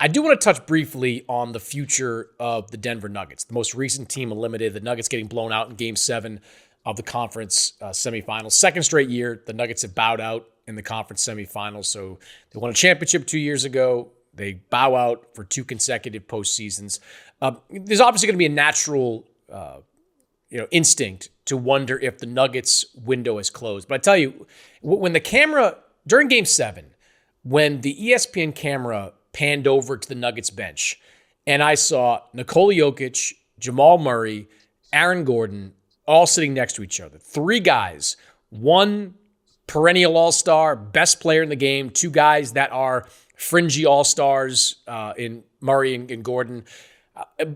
I do want to touch briefly on the future of the Denver Nuggets, the most recent team eliminated. The Nuggets getting blown out in Game 7 of the conference semifinals. Second straight year, the Nuggets have bowed out in the conference semifinals. So they won a championship 2 years ago. They bow out for 2 consecutive postseasons. There's obviously going to be a natural instinct to wonder if the Nuggets window is closed. But I tell you, when the camera, during Game 7, when the ESPN camera panned over to the Nuggets bench, and I saw Nikola Jokic, Jamal Murray, Aaron Gordon, all sitting next to each other. 3 guys, one perennial all-star, best player in the game, 2 guys that are fringy all-stars in Murray and Gordon,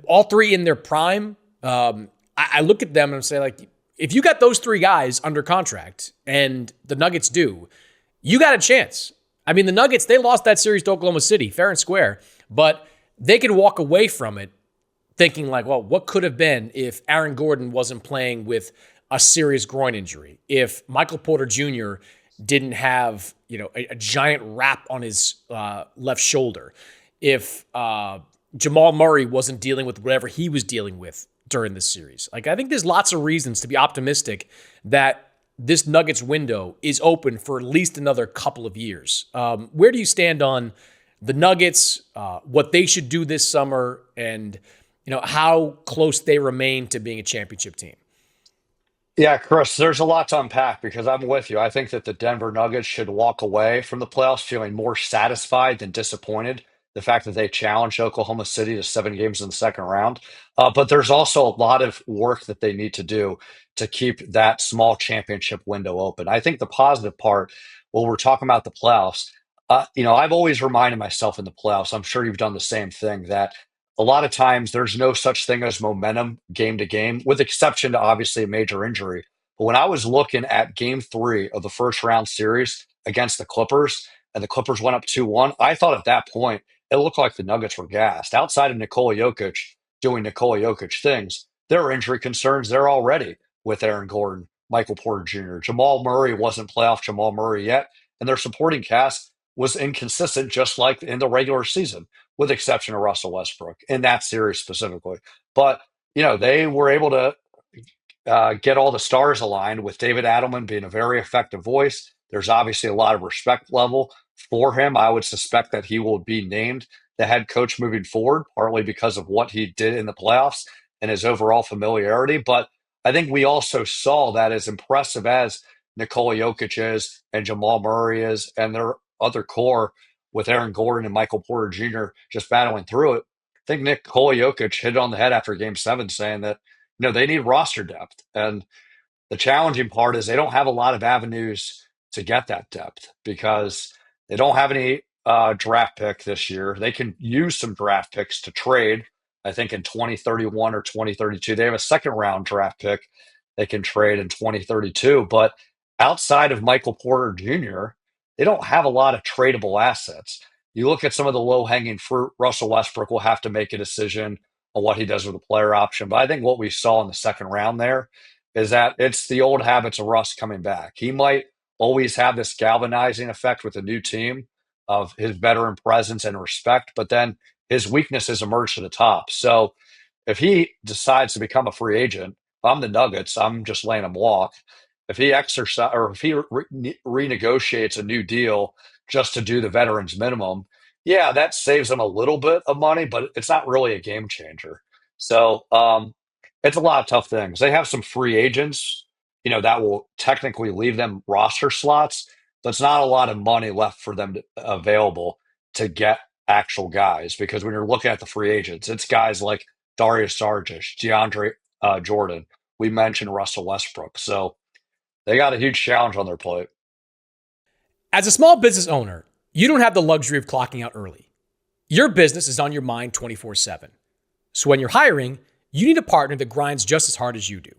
all 3 in their prime. I look at them and say, like, if you got those 3 guys under contract, and the Nuggets do, you got a chance. I mean, the Nuggets, they lost that series to Oklahoma City, fair and square, but they could walk away from it thinking like, well, what could have been if Aaron Gordon wasn't playing with a serious groin injury, if Michael Porter Jr. didn't have, a giant wrap on his left shoulder, if Jamal Murray wasn't dealing with whatever he was dealing with during this series. Like, I think there's lots of reasons to be optimistic that this Nuggets window is open for at least another couple of years. Where do you stand on the Nuggets, what they should do this summer, and how close they remain to being a championship team? Yeah, Chris, there's a lot to unpack because I'm with you. I think that the Denver Nuggets should walk away from the playoffs feeling more satisfied than disappointed. The fact that they challenged Oklahoma City to 7 games in the second round. But there's also a lot of work that they need to do to keep that small championship window open. I think the positive part, when we're talking about the playoffs, I've always reminded myself in the playoffs, I'm sure you've done the same thing, that a lot of times there's no such thing as momentum game to game, with exception to obviously a major injury. But when I was looking at game 3 of the first round series against the Clippers, and the Clippers went up 2-1, I thought at that point it looked like the Nuggets were gassed. Outside of Nikola Jokic doing Nikola Jokic things, there were injury concerns there already with Aaron Gordon, Michael Porter Jr. Jamal Murray wasn't playoff Jamal Murray yet, and their supporting cast was inconsistent just like in the regular season, with exception of Russell Westbrook in that series specifically. But they were able to get all the stars aligned, with David Adelman being a very effective voice. There's obviously a lot of respect level for him. I would suspect that he will be named the head coach moving forward, partly because of what he did in the playoffs and his overall familiarity. But I think we also saw that, as impressive as Nikola Jokic is and Jamal Murray is and their other core, with Aaron Gordon and Michael Porter Jr. just battling through it, I think Nikola Jokic hit it on the head after Game 7, saying that they need roster depth. And the challenging part is they don't have a lot of avenues to get that depth because they don't have any draft pick this year. They can use some draft picks to trade, I think, in 2031 or 2032. They have a second round draft pick they can trade in 2032. But outside of Michael Porter Jr., they don't have a lot of tradable assets. You look at some of the low hanging fruit, Russell Westbrook will have to make a decision on what he does with the player option. But I think what we saw in the second round there is that it's the old habits of Russ coming back. He might always have this galvanizing effect with a new team of his veteran presence and respect, but then his weaknesses emerge to the top. So if he decides to become a free agent, if I'm the Nuggets, I'm just laying him walk. If he renegotiates a new deal just to do the veterans minimum, yeah, that saves him a little bit of money, but it's not really a game changer. So it's a lot of tough things. They have some free agents, that will technically leave them roster slots, but it's not a lot of money left for them available to actual guys. Because when you're looking at the free agents, it's guys like Darius Sargis, DeAndre Jordan. We mentioned Russell Westbrook. So they got a huge challenge on their plate. As a small business owner, you don't have the luxury of clocking out early. Your business is on your mind 24/7. So when you're hiring, you need a partner that grinds just as hard as you do.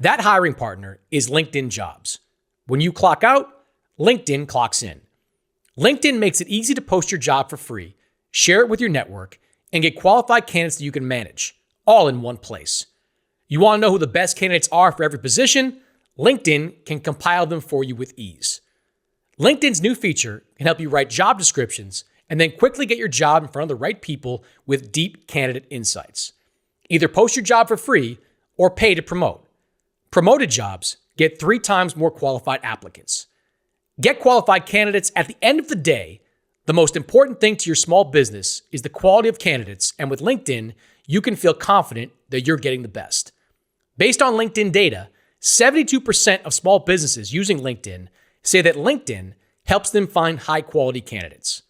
That hiring partner is LinkedIn Jobs. When you clock out, LinkedIn clocks in. LinkedIn makes it easy to post your job for free, share it with your network, and get qualified candidates that you can manage, all in one place. You want to know who the best candidates are for every position? LinkedIn can compile them for you with ease. LinkedIn's new feature can help you write job descriptions and then quickly get your job in front of the right people with deep candidate insights. Either post your job for free or pay to promote. Promoted jobs get 3 times more qualified applicants. Get qualified candidates. At the end of the day, the most important thing to your small business is the quality of candidates, and with LinkedIn, you can feel confident that you're getting the best. Based on LinkedIn data, 72% of small businesses using LinkedIn say that LinkedIn helps them find high-quality candidates.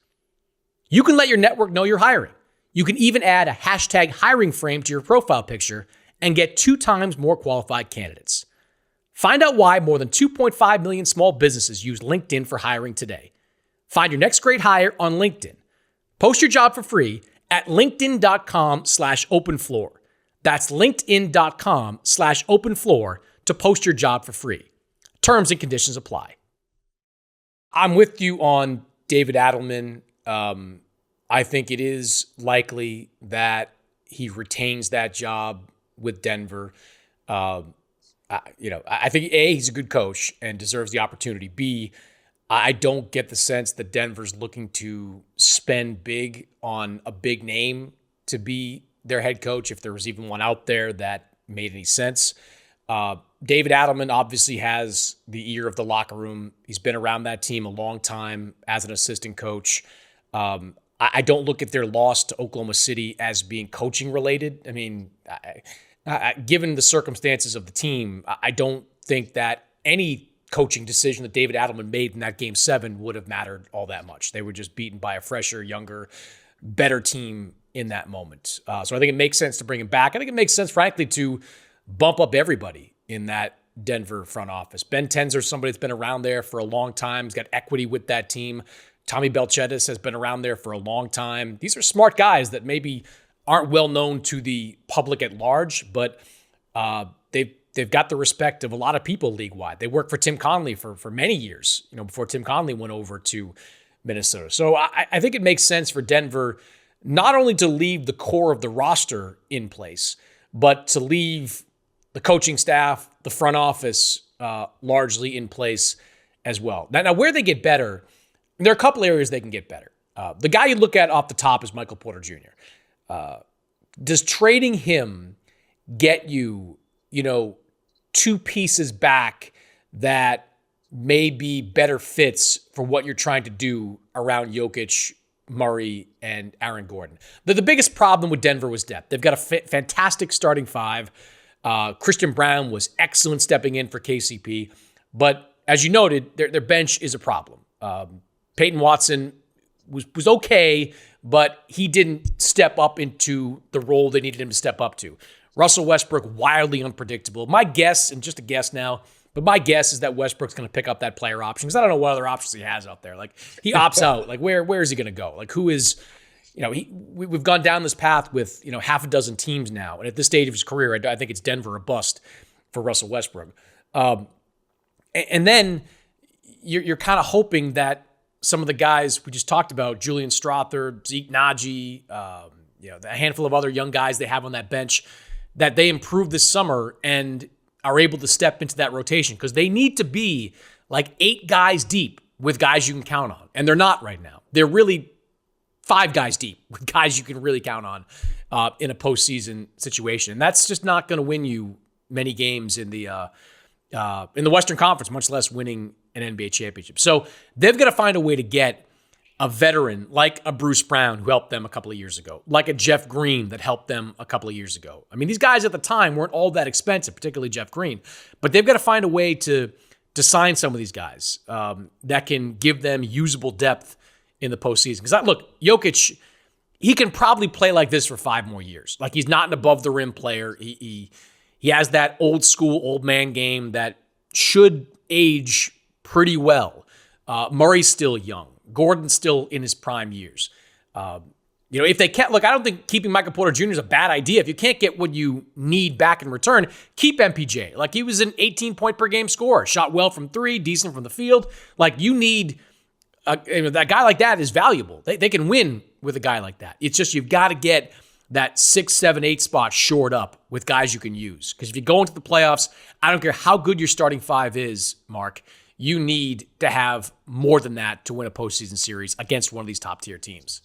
You can let your network know you're hiring. You can even add a hashtag hiring frame to your profile picture and get 2 times more qualified candidates. Find out why more than 2.5 million small businesses use LinkedIn for hiring today. Find your next great hire on LinkedIn. Post your job for free at linkedin.com/openfloor. That's linkedin.com/openfloor to post your job for free. Terms and conditions apply. I'm with you on David Adelman. I think it is likely that he retains that job with Denver. I think A, he's a good coach and deserves the opportunity. B, I don't get the sense that Denver's looking to spend big on a big name to be their head coach, if there was even one out there that made any sense. David Adelman obviously has the ear of the locker room. He's been around that team a long time as an assistant coach. I don't look at their loss to Oklahoma City as being coaching related. I mean, given the circumstances of the team, I don't think that any coaching decision that David Adelman made in that Game 7 would have mattered all that much. They were just beaten by a fresher, younger, better team in that moment. So I think it makes sense to bring him back. I think it makes sense, frankly, to bump up everybody in that Denver front office. Ben Tenzer, somebody that's been around there for a long time. He's got equity with that team. Tommy Belchetis has been around there for a long time. These are smart guys that maybe aren't well known to the public at large, but they've got the respect of a lot of people league-wide. They worked for Tim Connelly for many years, before Tim Connelly went over to Minnesota. So I think it makes sense for Denver not only to leave the core of the roster in place, but to leave the coaching staff, the front office largely in place as well. Now where they get better, there are a couple areas they can get better. The guy you look at off the top is Michael Porter Jr. Does trading him get you, 2 pieces back that may be better fits for what you're trying to do around Jokic, Murray, and Aaron Gordon? The biggest problem with Denver was depth. They've got a fantastic starting 5. Christian Brown was excellent stepping in for KCP, but as you noted, their bench is a problem. Peyton Watson was okay, but he didn't step up into the role they needed him to step up to. Russell Westbrook, wildly unpredictable. My guess, and just a guess now, but my guess is that Westbrook's going to pick up that player option because I don't know what other options he has out there. Like, he opts out. Like, where is he going to go? Like, who is, we've gone down this path with, half a dozen teams now. And at this stage of his career, I think it's Denver or bust for Russell Westbrook. And then you're kind of hoping that some of the guys we just talked about, Julian Strother, Zeke Naji, the handful of other young guys they have on that bench, that they improve this summer and are able to step into that rotation because they need to be like 8 guys deep with guys you can count on. And they're not right now. They're really 5 guys deep with guys you can really count on in a postseason situation. And that's just not going to win you many games in the Western Conference, much less winning an NBA championship. So they've got to find a way to get a veteran like a Bruce Brown who helped them a couple of years ago, like a Jeff Green that helped them a couple of years ago. I mean, these guys at the time weren't all that expensive, particularly Jeff Green, but they've got to find a way to sign some of these guys that can give them usable depth in the postseason. Because look, Jokic, he can probably play like this for 5 more years. Like, he's not an above the rim player. He has that old school, old man game that should age pretty well. Murray's still young. Gordon's still in his prime years. If they can't, look, I don't think keeping Michael Porter Jr. is a bad idea. If you can't get what you need back in return, keep MPJ. Like, he was an 18-point per game scorer, shot well from 3, decent from the field. Like, you need that guy like that is valuable. They can win with a guy like that. It's just you've got to get that 6, 7, 8 spot shored up with guys you can use. Because if you go into the playoffs, I don't care how good your starting 5 is, Mark, you need to have more than that to win a postseason series against one of these top tier teams.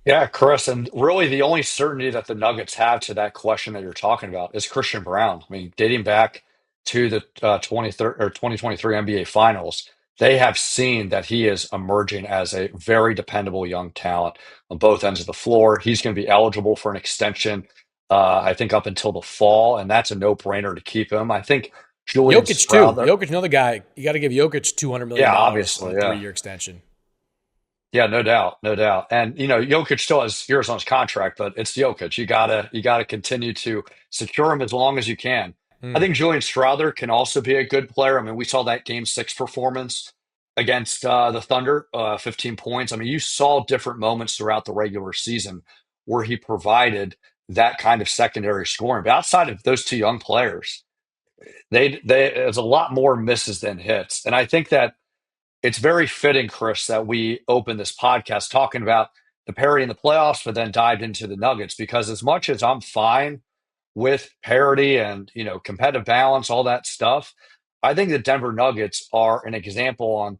Yeah, Chris, and really the only certainty that the Nuggets have to that question that you're talking about is Christian Brown. I mean, dating back to the 2023 NBA Finals, they have seen that he is emerging as a very dependable young talent on both ends of the floor. He's going to be eligible for an extension, I think, up until the fall, and that's a no-brainer to keep him. I think Julian Jokic too. Strouder, Jokic, another guy. You got to give Jokic $200 million yeah, on a obviously, yeah. 3-year extension. Yeah, no doubt, no doubt. And Jokic still has years on his contract, but it's Jokic. You gotta continue to secure him as long as you can. I Mm. think Julian Strouder can also be a good player. I mean, we saw that Game 6 performance against the Thunder, 15 points. I mean, you saw different moments throughout the regular season where he provided that kind of secondary scoring. But outside of those two young players, they there's a lot more misses than hits. And I think that it's very fitting, Chris, that we open this podcast talking about the parity in the playoffs, but then dived into the Nuggets because as much as I'm fine with parity and competitive balance, all that stuff, I think the Denver Nuggets are an example on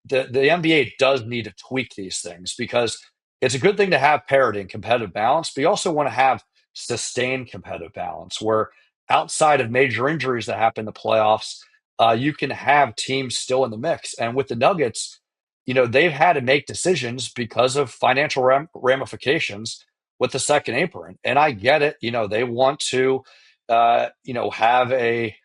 the NBA does need to tweak these things because it's a good thing to have parity and competitive balance, but you also want to have sustained competitive balance where outside of major injuries that happen in the playoffs, you can have teams still in the mix. And with the Nuggets, they've had to make decisions because of financial ramifications with the second apron. And I get it. They want to, have a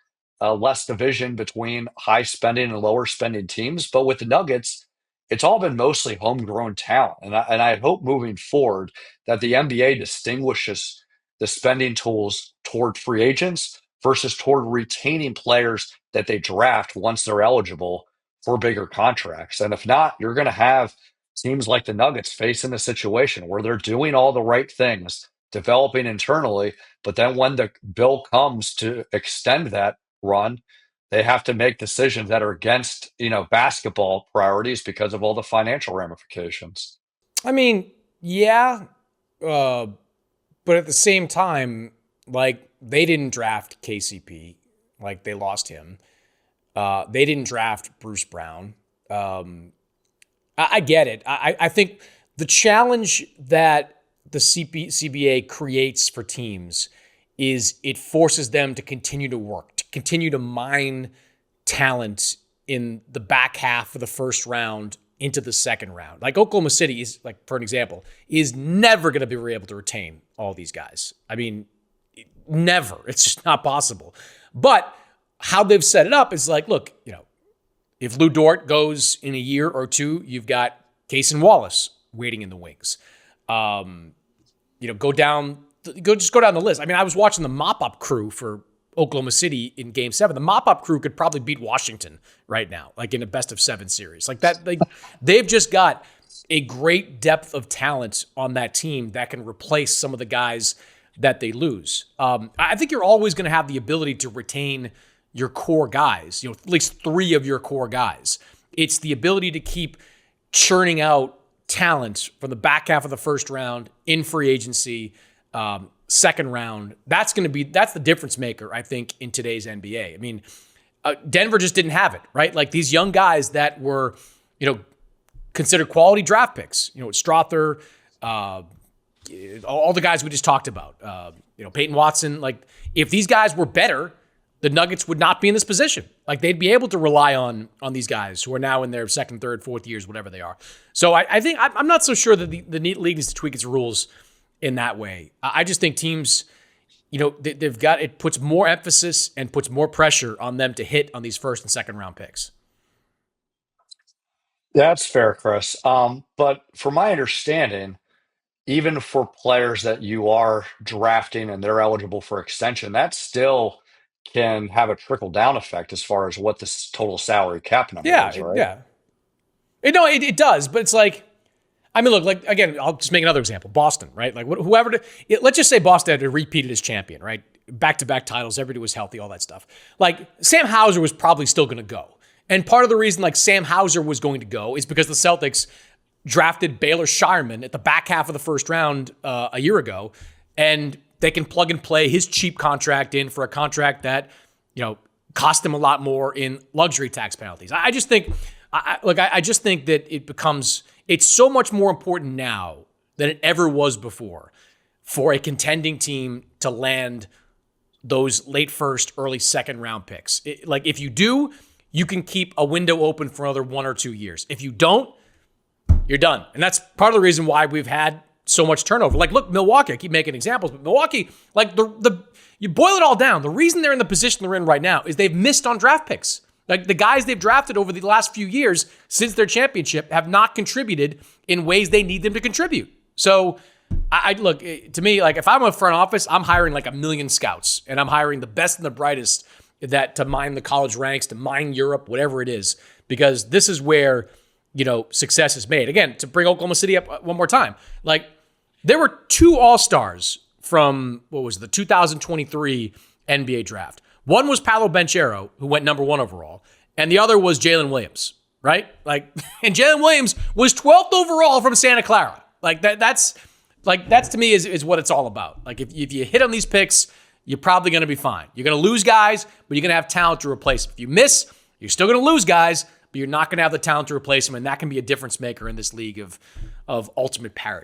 less division between high spending and lower spending teams. But with the Nuggets, it's all been mostly homegrown talent. And I hope moving forward that the NBA distinguishes the spending tools toward free agents versus toward retaining players that they draft once they're eligible for bigger contracts. And if not, you're going to have teams like the Nuggets facing a situation where they're doing all the right things, developing internally, but then when the bill comes to extend that run, they have to make decisions that are against, basketball priorities because of all the financial ramifications. I mean, yeah, uh, but at the same time, like they didn't draft KCP, like they lost him. They didn't draft Bruce Brown. I get it. I think the challenge that the CBA creates for teams is it forces them to continue to work, to continue to mine talent in the back half of the first round into the second round. Like Oklahoma City is, like for an example, is never going to be able to retain all these guys. I mean, never. It's just not possible. But how they've set it up is like, look, if Lou Dort goes in a year or two, you've got Cason Wallace waiting in the wings. Go down the list. I mean, I was watching the mop-up crew for Oklahoma City in Game 7. The mop-up crew could probably beat Washington right now, like in a best-of-7 series. Like that, they've just got a great depth of talent on that team that can replace some of the guys that they lose. I think you're always going to have the ability to retain your core guys, at least 3 of your core guys. It's the ability to keep churning out talent from the back half of the first round in free agency, second round. That's the difference maker, I think, in today's NBA. I mean, Denver just didn't have it, right? Like these young guys that were, considered quality draft picks, Strother, all the guys we just talked about, Peyton Watson. Like if these guys were better, the Nuggets would not be in this position. Like they'd be able to rely on these guys who are now in their second, third, fourth years, whatever they are. So I think I'm not so sure that the league needs to tweak its rules in that way. I just think teams, it puts more emphasis and puts more pressure on them to hit on these first and second round picks. That's fair, Chris. But from my understanding, even for players that you are drafting and they're eligible for extension, that still can have a trickle down effect as far as what this total salary cap number is, right? Yeah. It does, but it's like, I mean, look, like again, I'll just make another example. Boston, right? Like let's just say Boston had repeated as champion, right? Back-to-back titles, everybody was healthy, all that stuff. Like Sam Hauser was probably still going to go. And part of the reason like Sam Hauser was going to go is because the Celtics drafted Baylor Shireman at the back half of the first round a year ago, and they can plug and play his cheap contract in for a contract that, cost them a lot more in luxury tax penalties. I just think, I just think that it's so much more important now than it ever was before for a contending team to land those late first, early second round picks. If you do, you can keep a window open for another 1 or 2 years. If you don't, you're done. And that's part of the reason why we've had so much turnover. Look, Milwaukee, I keep making examples, but Milwaukee, you boil it all down. The reason they're in the position they're in right now is they've missed on draft picks. Like the guys they've drafted over the last few years since their championship have not contributed in ways they need them to contribute. So I look, to me, if I'm a front office, I'm hiring 1 million scouts, and I'm hiring the best and the brightest to mine the college ranks, to mine Europe, whatever it is, because this is where, success is made. Again, to bring Oklahoma City up one more time, there were 2 All-Stars from, the 2023 NBA draft. One was Paolo Banchero, who went number 1 overall, and the other was Jalen Williams, right? And Jalen Williams was 12th overall from Santa Clara. That's to me is what it's all about. If you hit on these picks, you're probably going to be fine. You're going to lose guys, but you're going to have talent to replace them. If you miss, you're still going to lose guys, but you're not going to have the talent to replace them, and that can be a difference maker in this league of ultimate parity.